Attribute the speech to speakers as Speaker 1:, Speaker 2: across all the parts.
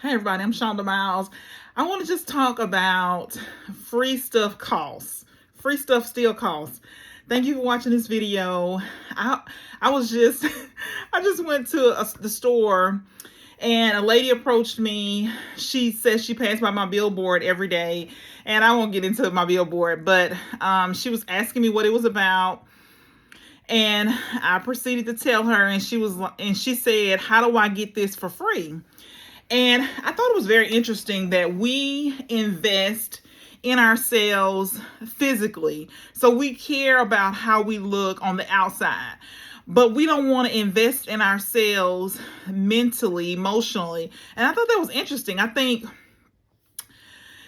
Speaker 1: Hey everybody, I'm Shonda Miles. I want to just talk about free stuff costs. Free stuff still costs. Thank you for watching this video. I I was just I just went to the store and a lady approached me. She says she passed by my billboard every day, and I won't get into my billboard, but she was asking me what it was about. And I proceeded to tell her, and she said, "How do I get this for free?" And I thought it was very interesting that we invest in ourselves physically. So we care about how we look on the outside, but we don't want to invest in ourselves mentally, emotionally. And I thought that was interesting. I think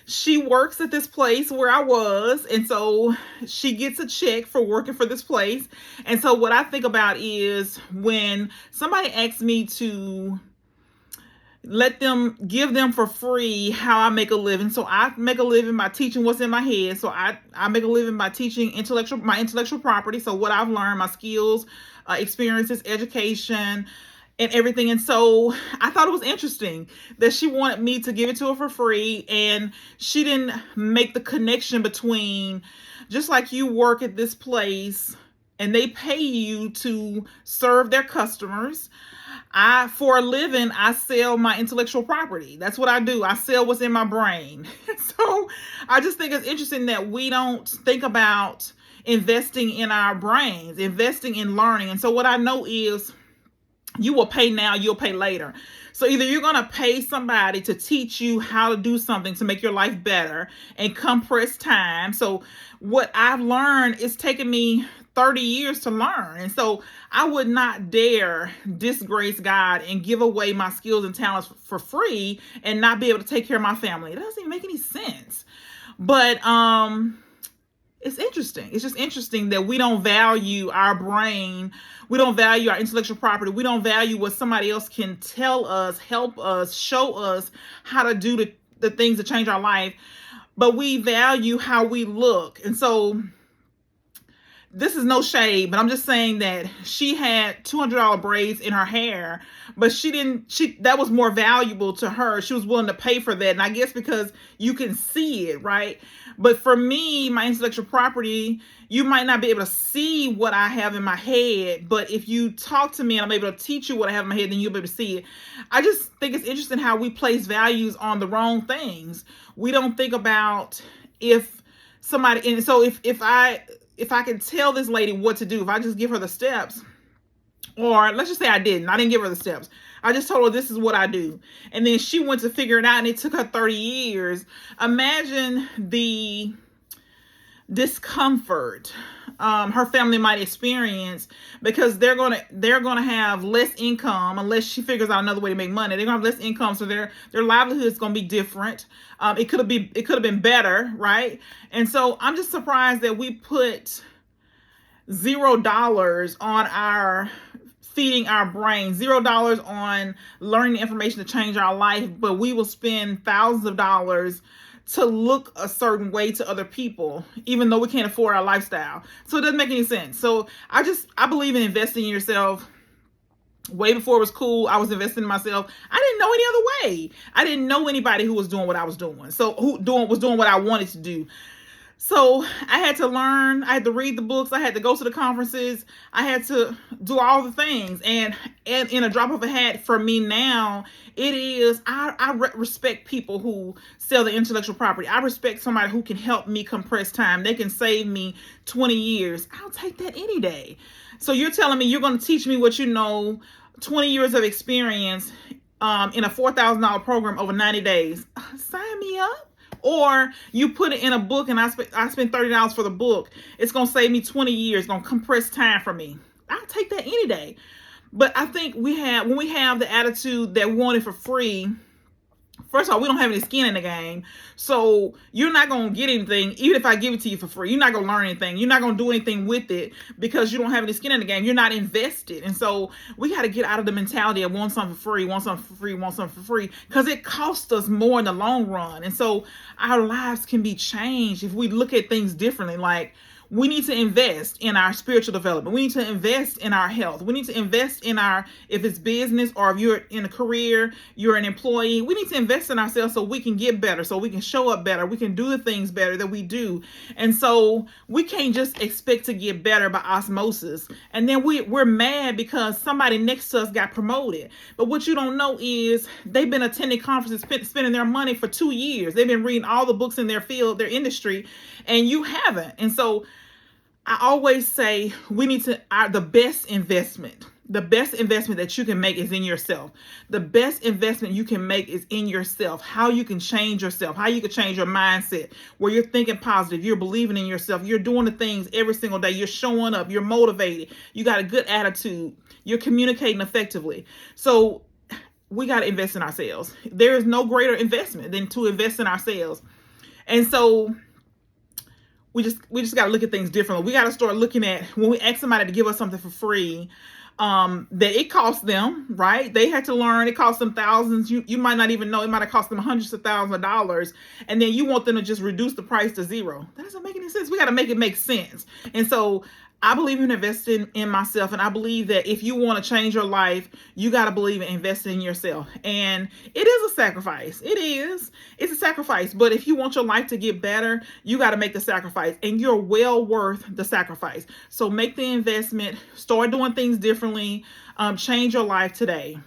Speaker 1: she works at this place where I was, and so she gets a check for working for this place. And so what I think about is when somebody asks me to give them for free how I make a living. So I make a living by teaching what's in my head. So I make a living by teaching my intellectual property. So what I've learned, my skills, experiences, education, and everything. And so I thought it was interesting that she wanted me to give it to her for free, and she didn't make the connection between, just like you work at this place and they pay you to serve their customers. For a living, I sell my intellectual property. That's what I do. I sell what's in my brain. So I just think it's interesting that we don't think about investing in our brains, investing in learning. And so what I know is you will pay now, you'll pay later. So either you're going to pay somebody to teach you how to do something to make your life better and compress time. So what I've learned is taking me 30 years to learn. And so I would not dare disgrace God and give away my skills and talents for free and not be able to take care of my family. It doesn't even make any sense. But it's interesting. It's just interesting that we don't value our brain. We don't value our intellectual property. We don't value what somebody else can tell us, help us, show us how to do the things that change our life. But we value how we look. And so this is no shade, but I'm just saying that she had $200 braids in her hair, but that was more valuable to her. She was willing to pay for that. And I guess because you can see it, right? But for me, my intellectual property, you might not be able to see what I have in my head, but if you talk to me and I'm able to teach you what I have in my head, then you'll be able to see it. I just think it's interesting how we place values on the wrong things. We don't think about if somebody, and so if I can tell this lady what to do, if I just give her the steps, or let's just say I didn't give her the steps. I just told her this is what I do. And then she went to figure it out and it took her 30 years. Imagine the discomfort her family might experience, because they're gonna have less income unless she figures out another way to make money. They're gonna have less income, so their livelihood is gonna be different. It could have been better, right? And so I'm just surprised that we put $0 on our feeding our brain, $0 on learning information to change our life, but we will spend thousands of dollars to look a certain way to other people, even though we can't afford our lifestyle. So it doesn't make any sense. So I believe in investing in yourself. Way before it was cool, I was investing in myself. I didn't know any other way. I didn't know anybody who was doing what I was doing. So was doing what I wanted to do. So I had to learn, I had to read the books, I had to go to the conferences, I had to do all the things. And in a drop of a hat, for me now, it is, I respect people who sell the intellectual property. I respect somebody who can help me compress time. They can save me 20 years. I'll take that any day. So you're telling me you're going to teach me what you know, 20 years of experience in a $4,000 program over 90 days. Sign me up. Or you put it in a book and I spend $30 for the book. It's going to save me 20 years. It's going to compress time for me. I'll take that any day. But I think when we have the attitude that we want it for free, first of all, we don't have any skin in the game. So you're not going to get anything. Even if I give it to you for free, you're not going to learn anything. You're not going to do anything with it because you don't have any skin in the game. You're not invested. And so we got to get out of the mentality of want something for free, want something for free, want something for free, because it costs us more in the long run. And so our lives can be changed if we look at things differently. Like, we need to invest in our spiritual development. We need to invest in our health. We need to invest in our, if it's business or if you're in a career, you're an employee, we need to invest in ourselves so we can get better, so we can show up better, we can do the things better that we do. And so we can't just expect to get better by osmosis. And then we're mad because somebody next to us got promoted. But what you don't know is they've been attending conferences, spending their money for 2 years. They've been reading all the books in their field, their industry, and you haven't. And so I always say we need to, the best investment that you can make is in yourself. The best investment you can make is in yourself. How you can change yourself, how you can change your mindset, where you're thinking positive, you're believing in yourself, you're doing the things every single day, you're showing up, you're motivated, you got a good attitude, you're communicating effectively. So we got to invest in ourselves. There is no greater investment than to invest in ourselves. And so we just got to look at things differently. We got to start looking at, when we ask somebody to give us something for free, that it costs them, right? They had to learn. It cost them thousands. You might not even know. It might have cost them hundreds of thousands of dollars. And then you want them to just reduce the price to zero. That doesn't make any sense. We got to make it make sense. And so I believe in investing in myself, and I believe that if you want to change your life, you got to believe in investing in yourself. And it is a sacrifice. It is. It's a sacrifice. But if you want your life to get better, you got to make the sacrifice, and you're well worth the sacrifice. So make the investment, start doing things differently, change your life today.